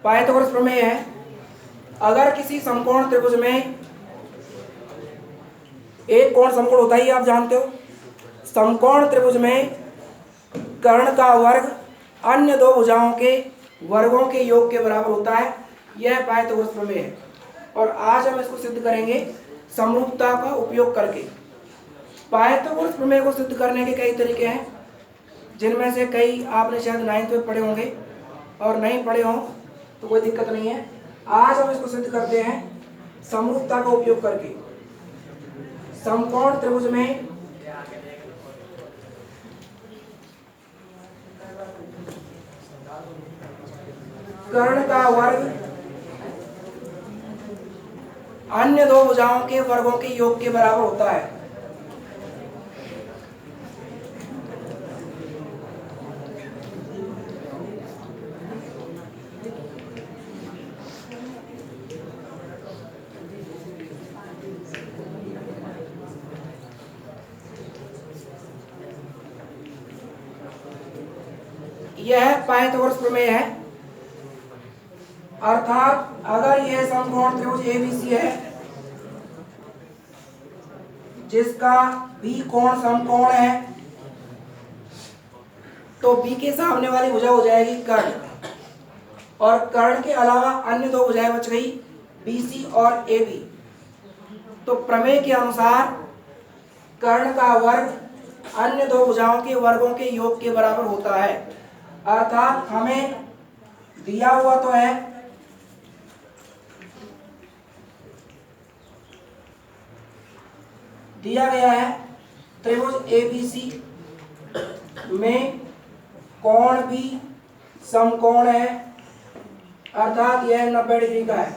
Pythagoras प्रमेय है, अगर किसी समकोण त्रिभुज में एक कोण समकोण होता ही आप जानते हो, समकोण त्रिभुज में कर्ण का वर्ग अन्य दो भुजाओं के वर्गों के योग के बराबर होता है। यह पाइथागोरस प्रमेय है और आज हम इसको सिद्ध करेंगे समरूपता का उपयोग करके। पाइथागोरस प्रमेय को सिद्ध करने के कई तरीके हैं, जिनमें से कई आपने शायद 9th में पढ़े होंगे और नहीं पढ़े हों तो कोई दिक्कत नहीं है। आज हम इसको सिद्ध करते हैं समरूपता का उपयोग करके। समकोण त्रिभुज में कर्ण का वर्ग अन्य दो भुजाओं के वर्गों के योग के बराबर होता है। यह पाइथागोरस प्रमेय है, अर्थात अगर यह समकोण त्रिभुज एबीसी है जिसका बी कोण समकोण है, तो बी के सामने वाली भुजा हो जाएगी कर्ण, और कर्ण के अलावा अन्य दो भुजाएं बच गई बीसी और एबी। तो प्रमेय के अनुसार कर्ण का वर्ग अन्य दो भुजाओं के वर्गों के योग के बराबर होता है। अर्थात हमें दिया हुआ तो है दिया गया है त्रिभुज एबीसी में कोण भी समकोण है, अर्थात यह 90 डिग्री का है,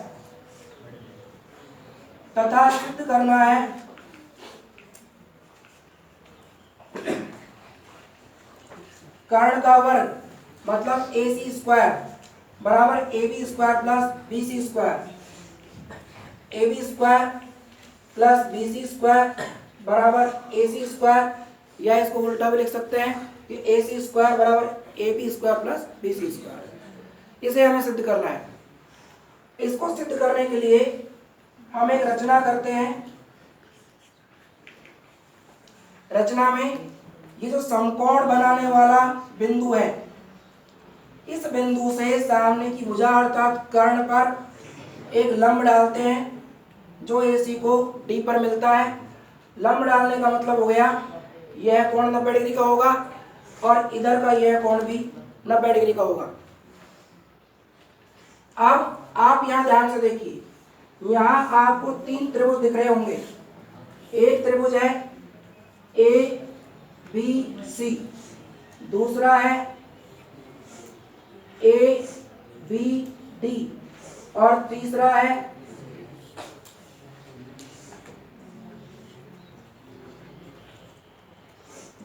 तथा सिद्ध करना है कर्ण का वर्ग मतलब AC स्क्वायर बराबर AB square plus BC square, AB square plus BC square बराबर AC स्क्वायर, या इसको उल्टा भी लिख सकते हैं कि AC स्क्वायर बराबर AB square plus BC square. इसे हमें सिद्ध करना है। इसको सिद्ध करने के लिए हम एक रचना करते हैं। रचना में ये जो समकोण बनाने वाला बिंदु है, इस बिंदु से सामने की भुजा अर्थात कर्ण पर एक लंब डालते हैं जो AC को D पर मिलता है। लंब डालने का मतलब हो गया यह कोण 90 डिग्री का होगा और इधर का यह कोण भी 90 डिग्री का होगा। अब आप यहां ध्यान से देखिए, यहां आपको 3 त्रिभुज दिख रहे होंगे। एक त्रिभुज है ABC, दूसरा है ABD और तीसरा है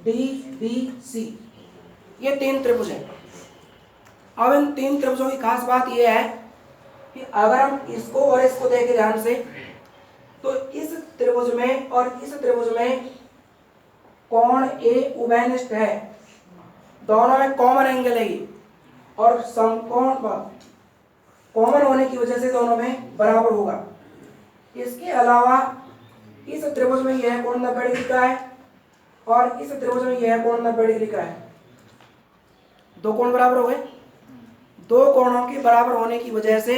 DBC। ये 3 त्रिभुज हैं। अब इन 3 त्रिभुजों की खास बात यह है कि अगर हम इसको और इसको देखें ध्यान से, तो इस त्रिभुज में और इस त्रिभुज में कोण A उभयनिष्ठ है, दोनों में कॉमन एंगल है और समकोण कॉमन होने की वजह से दोनों में बराबर होगा। इसके अलावा इस त्रिभुज में यह कोण 90 डिग्री का है और इस त्रिभुज में यह कोण 90 डिग्री का है। दो कोण बराबर हो गए। दो कोणों के बराबर होने की वजह से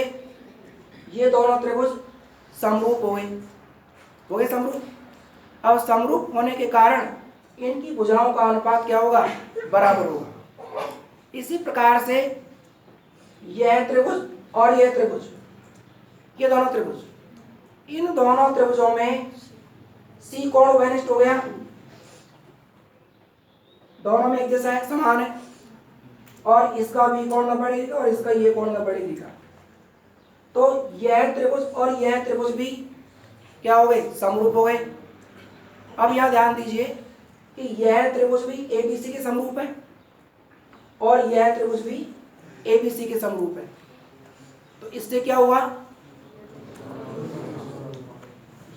ये दोनों त्रिभुज समरूप हो गए समरूप। अब समरूप होने के कारण इनकी भुजाओं का अनुपात क्या होगा? बराबर होगा। इसी प्रकार से यह त्रिभुज और यह त्रिभुज, ये दोनों त्रिभुज, इन दोनों त्रिभुजों में C कोण उभयनिष्ठ हो गया, दोनों में एक जैसा है, समान है, और इसका भी कोण 90 डिग्री का और इसका ये कोण 90 डिग्री का। तो यह त्रिभुज और यह त्रिभुज भी क्या हो गए? समरूप हो गए। अब यहां ध्यान दीजिए कि यह त्रिभुज भी ABC के समरूप है और यह त्रिभुज भी ABC के समरूप है। तो इससे क्या हुआ?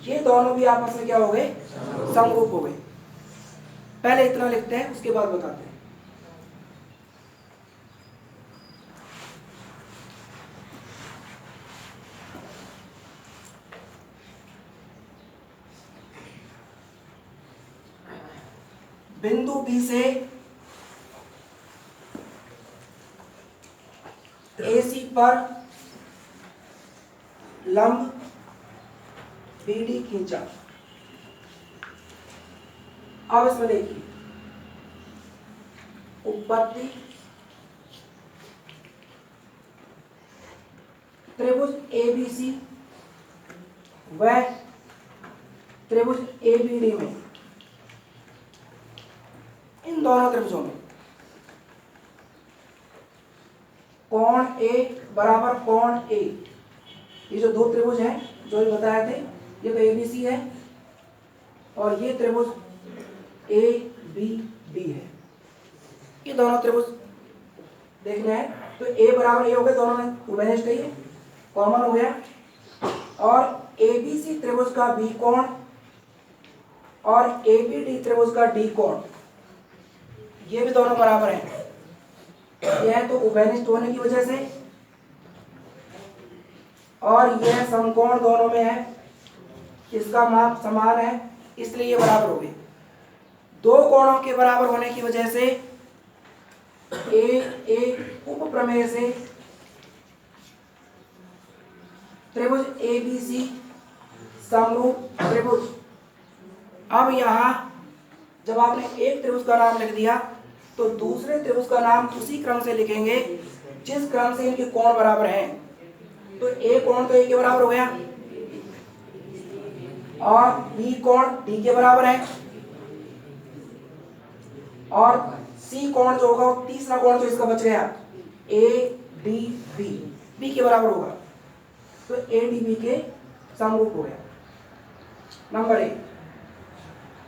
ये दोनों भी आपस में क्या हो गए? समरूप हो गए। पहले इतना लिखते हैं, उसके बाद बताते हैं। बिंदु बी से AC पर लंब BD खींचा। अब इसमें देखिए उत्पत्ति त्रिभुज ABC व त्रिभुज ABD में, इन दोनों त्रिभुजों में कोण A बराबर कोण A, ये जो दो त्रिभुज हैं जो ये बताए थे, ये तो ABC है और ये त्रिभुज ABD है। ये दोनों त्रिभुज देखने हैं तो A बराबर A हो गए, दोनों में उभयनिष्ठ है, ये कॉमन हो गया। और ABC त्रिभुज का B कोण और ABD त्रिभुज का D कोण, ये भी दोनों बराबर हैं। यह तो उभयनिष्ठ होने की वजह से और यह समकोण दोनों में है, इसका माप समान है, इसलिए ये बराबर हो गए। दो कोणों के बराबर होने की वजह से एक उप प्रमेय से त्रिभुज ABC समरूप त्रिभुज। अब यहाँ जब आपने एक त्रिभुज का नाम लिख दिया तो दूसरे त्रिभुज का नाम उसी क्रम से लिखेंगे जिस क्रम से इनके कोण बराबर हैं। तो A कोण तो A के बराबर हो गया और B कोण D के बराबर है और C कोण जो होगा, तीसरा कोण जो इसका बच गया ADB, B के बराबर होगा, तो ADB के समरूप हो गया। नंबर 1।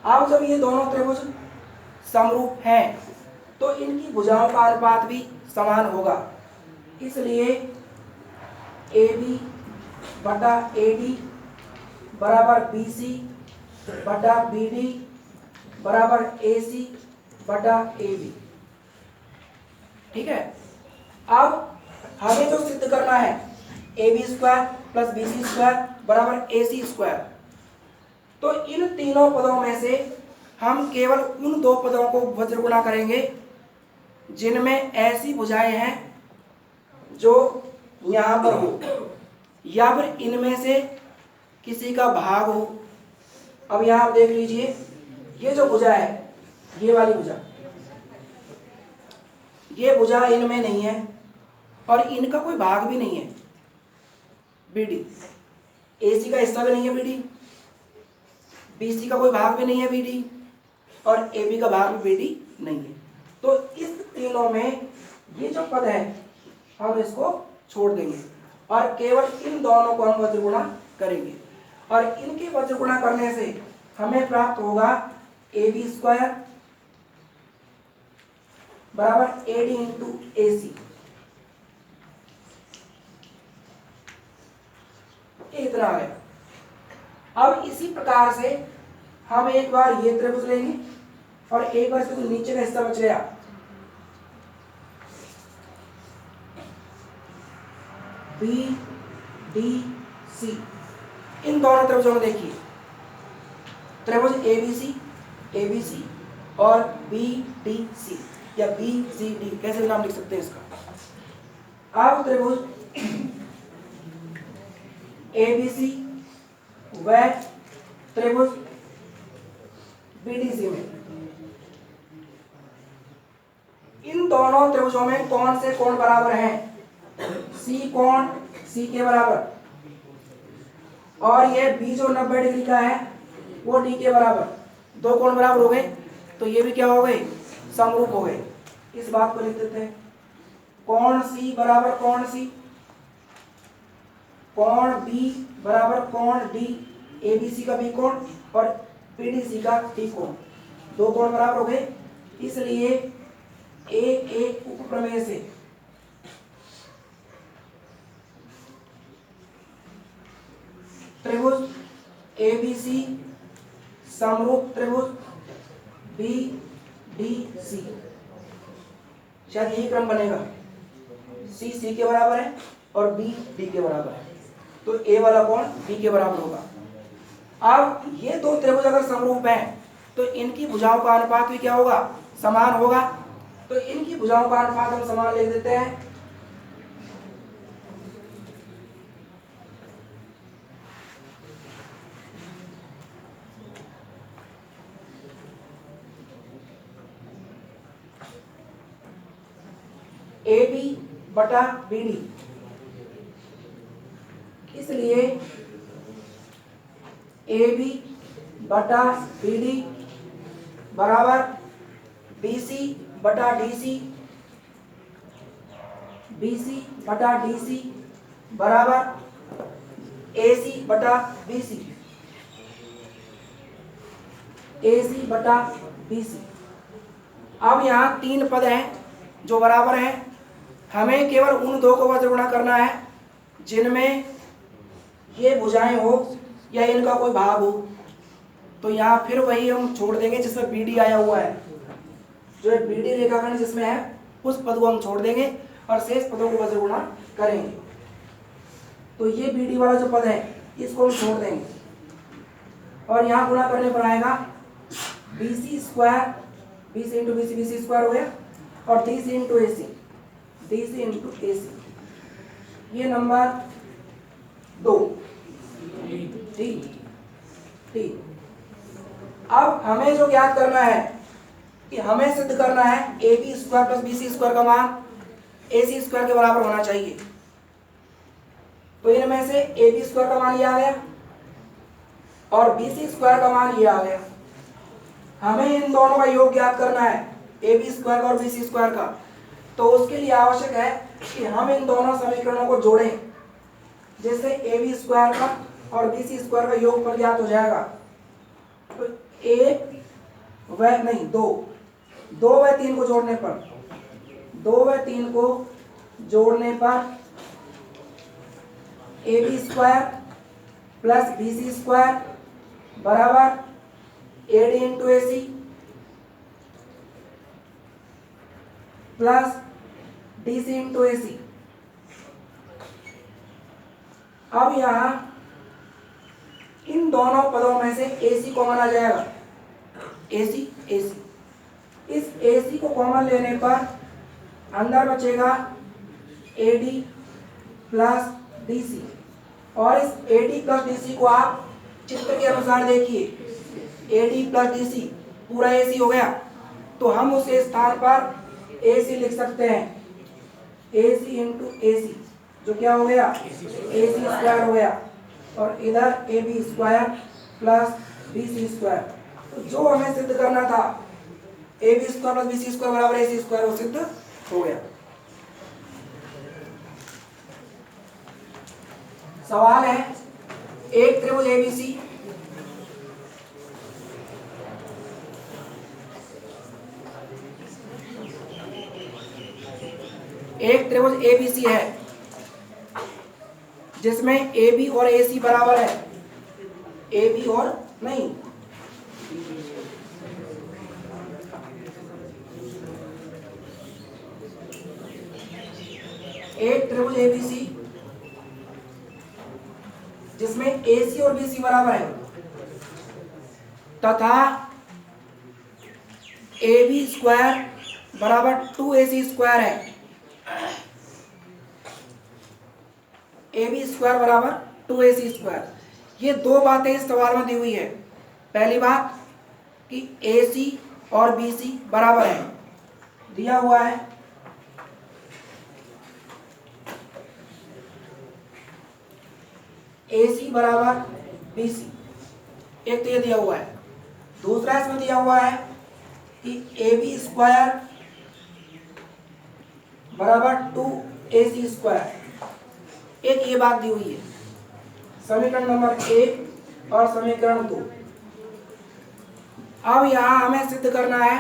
अब जब ये दोनों त्रिभुज समरूप हैं तो इनकी भुजाओं का अनुपात भी समान होगा, इसलिए AB बटा AD बराबर BC बटा BD बराबर AC बटा AB। ठीक है। अब हमें जो सिद्ध करना है AB square plus BC square बराबर AC स्क्वायर, तो इन तीनों पदों में से हम केवल उन दो पदों को वज्र गुणा करेंगे जिनमें ऐसी भुजाएं हैं जो यहाँ पर हो या फिर इनमें से किसी का भाग हो। अब यहाँ आप देख लीजिए, ये जो भुजा है, ये वाली भुजा, ये भुजा इनमें नहीं है और इनका कोई भाग भी नहीं है BD, AC का हिस्सा भी नहीं है BD, BC का कोई भाग भी नहीं है BD और AB का भाग भी BD नहीं है। तो इस तीनों में ये जो पद है हम इसको छोड़ देंगे और केवल इन दोनों को हम वज्र गुणा करेंगे और इनके वज्र गुणा करने से हमें प्राप्त होगा AB स्क्वायर बराबर AD इंटू AC। इतना आ गया। अब इसी प्रकार से हम एक बार ये त्रिभुज लेंगे और एक बार इसका जो नीचे का हिस्सा बच गया BDC, इन दोनों त्रिभुजों में देखिए त्रिभुज ABC और BDC या BCD, कैसे भी नाम लिख सकते हैं इसका। अब त्रिभुज ABC व त्रिभुज BDC में, इन दोनों त्रिभुजों में कौन से कोण बराबर हैं? C कोण C के बराबर और ये B जो 90 डिग्री का है वो D के बराबर, दो कोण बराबर हो गए तो ये भी क्या हो गए? समरूप हो गए। इस बात को लिख देते हैं, कोण C बराबर कोण C, कोण B बराबर कोण D, ABC का B कोण और BDC का D कोण, दो कोण बराबर हो गए। इसलिए एक उप प्रमेय से त्रिभुज ABC समरूप त्रिभुज BDC, शायद यही क्रम बनेगा, C C के बराबर है और B D के बराबर है, तो A वाला कोण B के बराबर होगा। अब ये दो त्रिभुज अगर समरूप हैं तो इनकी भुजाओं का अनुपात भी क्या होगा, समान होगा। तो इनकी भुजाओं का अनुपात हम समान लिख देते हैं। ए बी बटा बी डी, इसलिए ए बी बटा बी डी बराबर बी सी बटा डी सी, बी सी बटा डी सी बराबर ए सी बटा बी सी, ए सी बटा बी सी। अब यहाँ तीन पद हैं जो बराबर हैं, हमें केवल उन दो को वज्र गुणा करना है जिनमें ये भुजाएं हो या इनका कोई भाग हो। तो यहाँ फिर वही हम छोड़ देंगे जिसमें बी डी आया हुआ है, जो बी डी रेखाखंड जिसमें है उस पद को हम छोड़ देंगे और शेष पदों को वज्र गुणा करेंगे। तो ये बी डी वाला जो पद है इसको हम छोड़ देंगे और यहाँ गुणा करने पर आएगा बी सी square, B C into B सी स्क्वायर हो गया, और डी सी इंटू ए सी, डी सी इंटू ए सी। ये नंबर 2 ठीक। अब हमें जो ज्ञात करना है कि हमें सिद्ध करना है A B square plus B C square का मान ए सी स्क्वायर के बराबर होना चाहिए। तो इनमें से ए बी स्क्वायर का मान ये आ गया और बी सी स्क्वायर का मान ये आ गया। हमें इन दोनों का योग ज्ञात करना है, ए बी स्क्वायर का और बी सी स्क्वायर का। तो उसके लिए आवश्यक है कि हम इन दोनों समीकरणों को जोड़ें, जिससे ए बी स्क्वायर का और बी सी स्क्वायर का योगफल ज्ञात हो जाएगा। तो दो व तीन को जोड़ने पर, 2 व 3 को जोड़ने पर a B square plus B C square बराबर a d into A c plus D C into A c. अब यहां इन दोनों पदों में से ए सी कॉमन आ जाएगा, ए सी। इस ए सी को कॉमन लेने पर अंदर बचेगा A D plus D C, और इस A D plus D C को आप चित्र के अनुसार देखिए, A D plus D C पूरा ए सी हो गया। तो हम उसके स्थान पर ए सी लिख सकते हैं, ए सी इंटू ए सी, जो क्या हो गया, ए सी स्क्वायर हो गया, और इधर A B square plus B C square. तो जो हमें सिद्ध करना था A B square plus B C square बराबर ए सी स्क्वायर, वो सिद्ध हो गया। सवाल है, एक त्रिभुज एबीसी है जिसमें ए बी और ए सी बराबर है, ए बी और नहीं, एक त्रिभुज एबीसी जिसमें ए सी और बी सी बराबर है तथा ए बी स्क्वायर बराबर 2ac स्क्वायर है, ए बी स्क्वायर बराबर 2ac स्क्वायर। ये दो बातें इस सवाल में दी हुई है। पहली बात कि AC और BC बराबर है, दिया हुआ है। AC बराबर BC, एक तो ये दिया हुआ है। दूसरा इसमें दिया हुआ है कि AB स्क्वायर बराबर 2AC स्क्वायर, एक ये बात दी हुई है। समीकरण नंबर 1 और समीकरण 2। अब यहाँ हमें सिद्ध करना है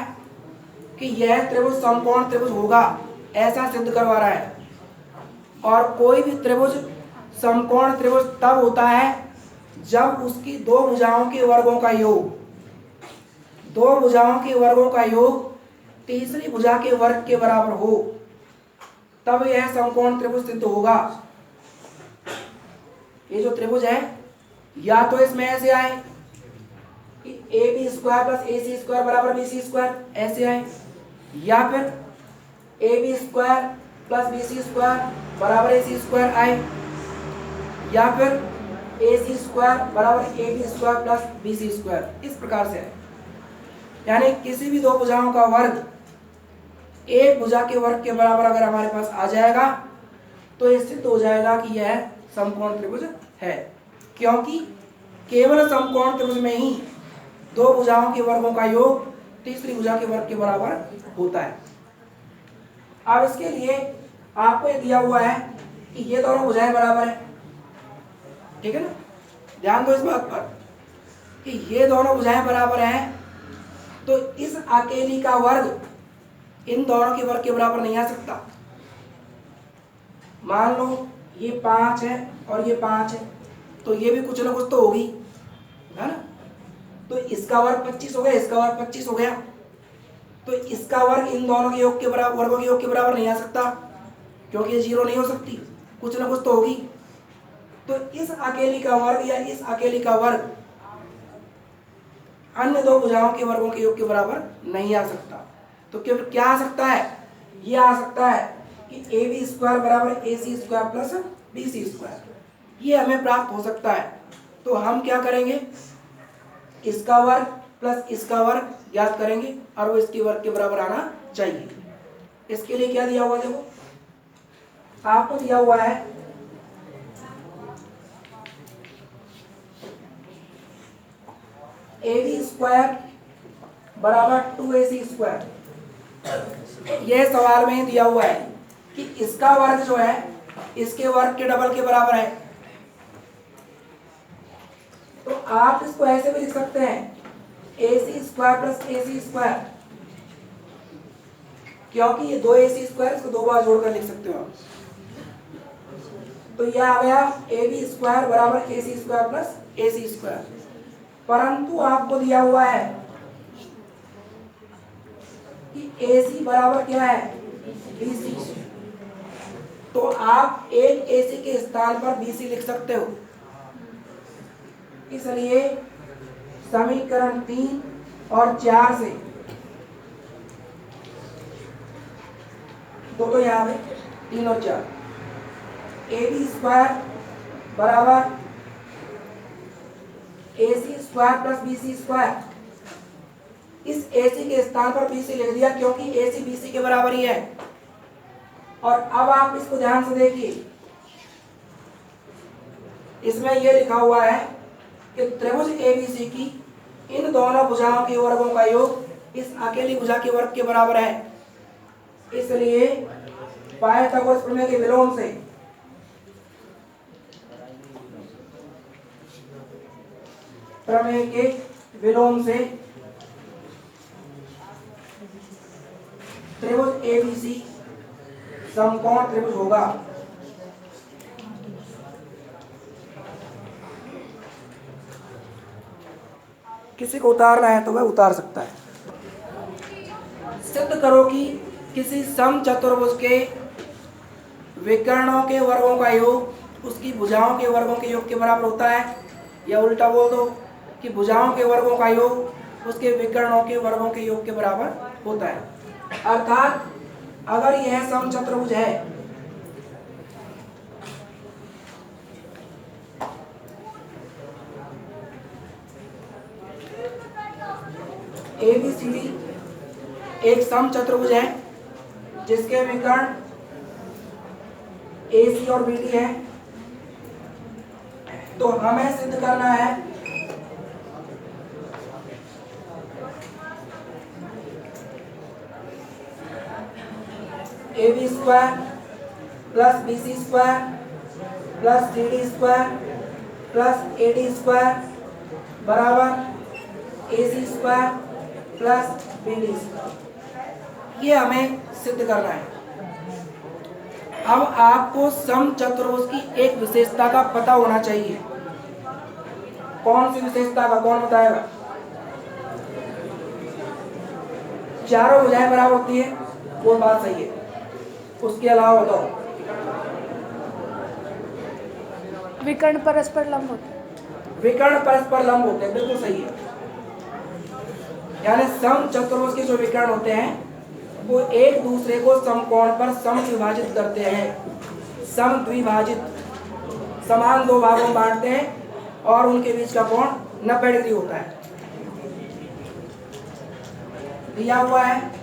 कि यह त्रिभुज समकोण त्रिभुज होगा, ऐसा सिद्ध करवा रहा है। और कोई भी त्रिभुज समकोण त्रिभुज तब होता है जब उसकी दो भुजाओं के वर्गों का योग, दो भुजाओं के वर्गों का योग तीसरी भुजा के वर्ग के बराबर हो, तब यह समकोण त्रिभुज सिद्ध होगा। ये जो त्रिभुज है या तो इसमें ऐसे आए कि A B square plus A C square बराबर बी सी स्क्वायर, ऐसे आए, या फिर A B square plus B C square बराबर ए सी स्क्वायर आए, या फिर ए सी स्क्वायर बराबर A B square plus B C square, इस प्रकार से आए। यानी किसी भी दो भुजाओं का वर्ग एक भुजा के वर्ग के बराबर अगर हमारे पास आ जाएगा तो ये सिद्ध हो जाएगा कि यह समकोण त्रिभुज है, क्योंकि केवल समकोण त्रिभुज में ही दो भुजाओं के वर्गों का योग तीसरी भुजा के वर्ग के बराबर होता है। अब इसके लिए आपको ये दिया हुआ है कि ये दोनों भुजाएं बराबर है, ठीक है ना, ध्यान दो इस बात पर कि ये दोनों भुजाएं बराबर हैं, तो इस अकेली का वर्ग इन दोनों के वर्ग के बराबर नहीं आ सकता। मान लो ये 5 है और ये 5 है, तो ये भी कुछ ना कुछ तो होगी, है ना, तो इसका वर्ग 25 हो गया, इसका वर्ग 25 हो गया, तो इसका वर्ग इन दोनों के योग के बराबर, वर्गों के योग के बराबर नहीं आ सकता, क्योंकि ये 0 नहीं हो सकती, कुछ ना कुछ तो होगी। तो इस अकेली का वर्ग या इस अकेली का वर्ग अन्य दो भुजाओं के वर्गों के योग के बराबर नहीं आ सकता। तो क्या आ सकता है, ये आ सकता है कि ए बी स्क्वायर बराबर ए सी square plus B C square, ये हमें प्राप्त हो सकता है। तो हम क्या करेंगे, इसका वर्ग प्लस इसका वर्ग याद करेंगे और वो इसके वर्ग के बराबर आना चाहिए। इसके लिए क्या दिया हुआ, देखो आपको दिया हुआ है ए बी स्क्वायर बराबर 2ac स्क्वायर, यह सवाल में दिया हुआ है कि इसका वर्ग जो है इसके वर्ग के डबल के बराबर है। तो आप इसको ऐसे भी लिख सकते हैं ac square plus ac square, क्योंकि ये 2ac स्क्वायर, इसको दो बार जोड़कर लिख सकते हो आप। तो यह आ गया ab स्क्वायर बराबर ac square plus ac square, परंतु आपको दिया हुआ है कि AC बराबर क्या है, BC, तो आप एक AC के स्थान पर BC लिख सकते हो। इसलिए समीकरण 3 और 4 से तो यहाँ पे 3 और 4, AB स्क्वायर बराबर AC square plus BC square, इस AC के स्थान पर BC लिख दिया क्योंकि AC BC के बराबर ही है। और अब आप इसको ध्यान से देखिए, इसमें यह लिखा हुआ है कि त्रिभुज ABC की इन दोनों भुजाओं के वर्गों का योग इस अकेली भुजा के वर्ग के बराबर है। इसलिए पाइथागोरस प्रमेय के विलोम से त्रिभुज ABC समकोण त्रिभुज होगा। किसी को उतारना है तो वह उतार सकता है। सिद्ध करो कि किसी समचतुर्भुज के विकर्णों के वर्गों का योग उसकी भुजाओं के वर्गों के योग के बराबर होता है, या उल्टा बोल दो कि भुजाओं के वर्गों का योग उसके विकर्णों के वर्गों के योग के बराबर होता है। अर्थात अगर यह समचतुर्भुज है ABCD एक समचतुर्भुज है जिसके विकर्ण AC और BD है, तो हमें सिद्ध करना है AB square plus BC square plus CD square plus AD square बराबर AC square plus BD square, ये हमें सिद्ध करना है। अब आपको समचतुर्भुज की एक विशेषता का पता होना चाहिए। कौन सी विशेषता का, कौन बताएगा? चारों भुजाएं बराबर होती है, वो बात सही है। उसके अलावा बताओ। विकर्ण परस्पर लंब होते हैं। विकर्ण परस्पर लंब होते हैं, बिल्कुल सही है। यानी सम चतुर्भुज के जो विकर्ण होते हैं वो एक दूसरे को समकोण पर समद्विभाजित करते हैं। समद्विभाजित, समान दो भागों में बांटते हैं और उनके बीच का कोण 90 डिग्री होता है। दिया हुआ है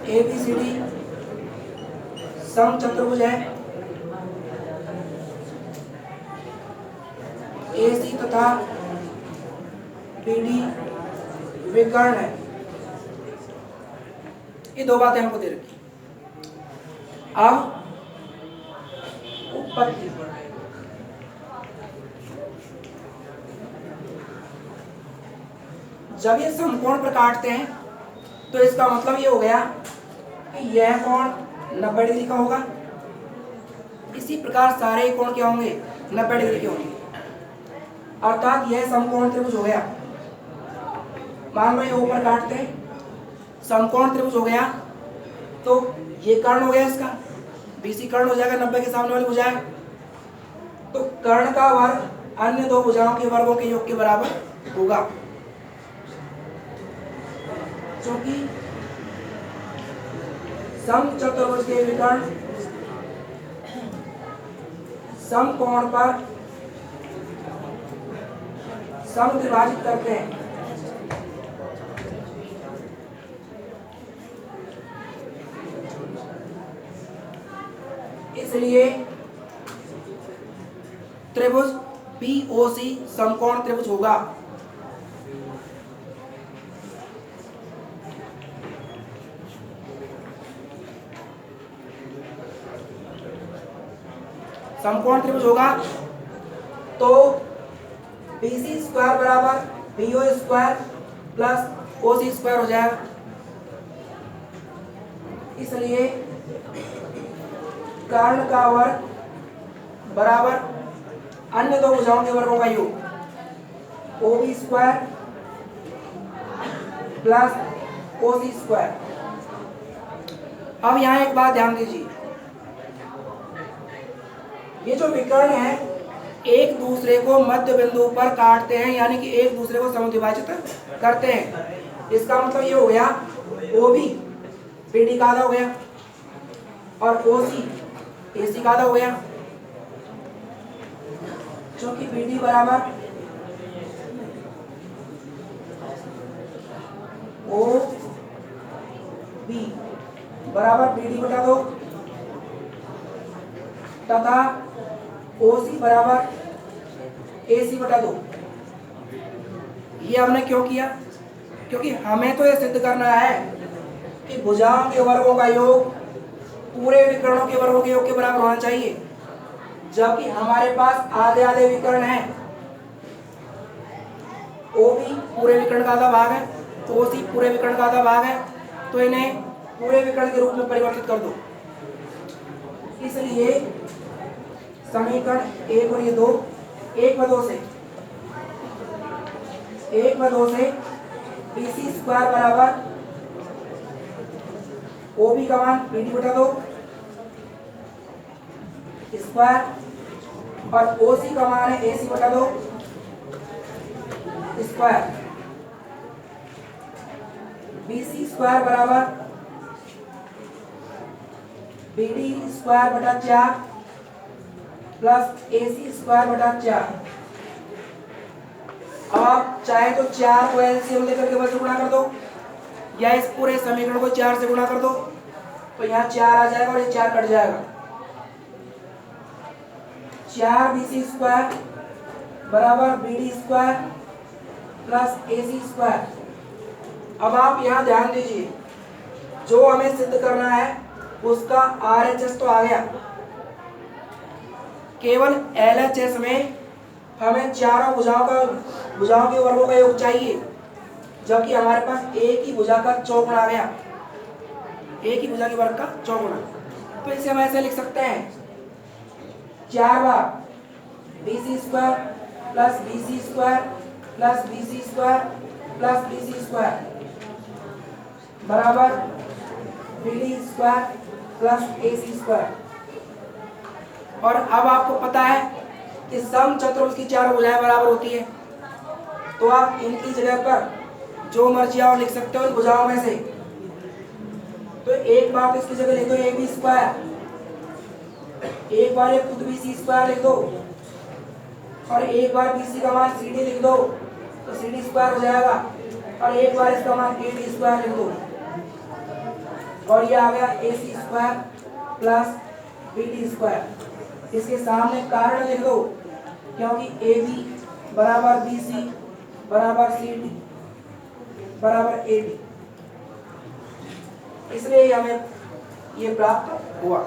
ABCD सम चतुर्भुज है, AC तथा BD विकर्ण है। ये दो बातें हमको दे रखी। अब उत्पत्ति, जब ये समकोण पर काटते हैं तो इसका मतलब ये हो गया कि यह कोण 90 डिग्री का होगा। इसी प्रकार सारे कोण क्या होंगे? 90 डिग्री के होंगे, अर्थात यह समकोण त्रिभुज हो गया। मान लो ये ऊपर काटते हैं, समकोण त्रिभुज हो गया, तो ये कर्ण हो गया, इसका BC कर्ण हो जाएगा 90 के सामने वाली भुजा है। तो कर्ण का वर्ग अन्य दो भुजाओं के वर्गों के योग के बराबर होगा, क्योंकि सम चतुर्भुज के विकर्ण समकोण पर समद्विभाजित करते हैं। इसलिए त्रिभुज BOC समकोण त्रिभुज होगा। समकोण त्रिभुज होगा तो BC स्क्वायर बराबर BO square plus OC square हो जाएगा। इसलिए कर्ण का वर्ग बराबर अन्य दो भुजाओं के वर्गों का योग, OB square plus OC square. अब यहाँ एक बात ध्यान दीजिए, ये जो विकर्ण है एक दूसरे को मध्य बिंदु पर काटते हैं, यानी कि एक दूसरे को समद्विभाजित करते हैं। इसका मतलब ये हो गया OB BD का आधा हो गया और OC AC का आधा हो गया, क्योंकि BD बराबर OB बराबर BD बटा 2 तथा OC बराबर AC बटा 2। ये हमने क्यों किया? क्योंकि हमें तो ये सिद्ध करना है कि भुजाओं के वर्गों का योग पूरे विकर्णों के वर्गों के योग के बराबर होना चाहिए, जबकि हमारे पास आधे आधे विकर्ण हैं। OB पूरे विकर्ण का आधा भाग है, तो OC पूरे विकर्ण का आधा भाग है, तो इन्हें पूरे विकर्ण के रूप में परिवर्तित कर दो। इसलिए समीकरण 1 और ये 2 1 व 2 से BC स्क्वायर बराबर OB का मान BD बटा 2 स्क्वायर और OC का मान है AC बटा 2 स्क्वायर। BC स्क्वायर बराबर BD स्क्वायर बटा 4 प्लस AC स्क्वायर बटा 4। अब आप चाहे तो 4 को एलसीएम लेकर के बस गुणा कर दो, या इस पूरे समीकरण को 4 से गुणा कर दो, तो यहाँ 4 आ जाएगा और ये 4 कट जाएगा। 4 BC स्क्वायर बराबर BD square plus AC square. अब आप यहाँ ध्यान दीजिए, जो हमें सिद्ध करना है उसका RHS तो आ गया, केवल LHS में हमें चारों भुजाओं के वर्गों का योग चाहिए, जबकि हमारे पास एक ही भुजा का चौगुण आ गया, एक ही भुजा के वर्ग का चौगुना। तो इसे हम ऐसे लिख सकते हैं 4 बार BC square plus BC square plus BC square plus BC square बराबर BD square plus AC square. और अब आपको पता है कि सम चतुर्भुज की चारों भुजाएं बराबर होती है, तो आप इनकी जगह पर जो मर्जी आओ लिख सकते हो इन भुजाओं में से। तो एक बार इसकी जगह लिख दो ए बी स्क्वायर, एक बार ये खुद भी सी स्क्वायर लिख दो, और एक बार बी सी का मान सी डी लिख दो तो सी डी स्क्वायर हो जाएगा, और एक बार इसका मान ए डी स्क्वायर लिख दो, और ये आ गया a C square plus b d square. इसके सामने कारण लिख दो, क्योंकि ए बी बराबर बी सी बराबर सी डी बराबर ए डी, इसलिए हमें ये प्राप्त हुआ।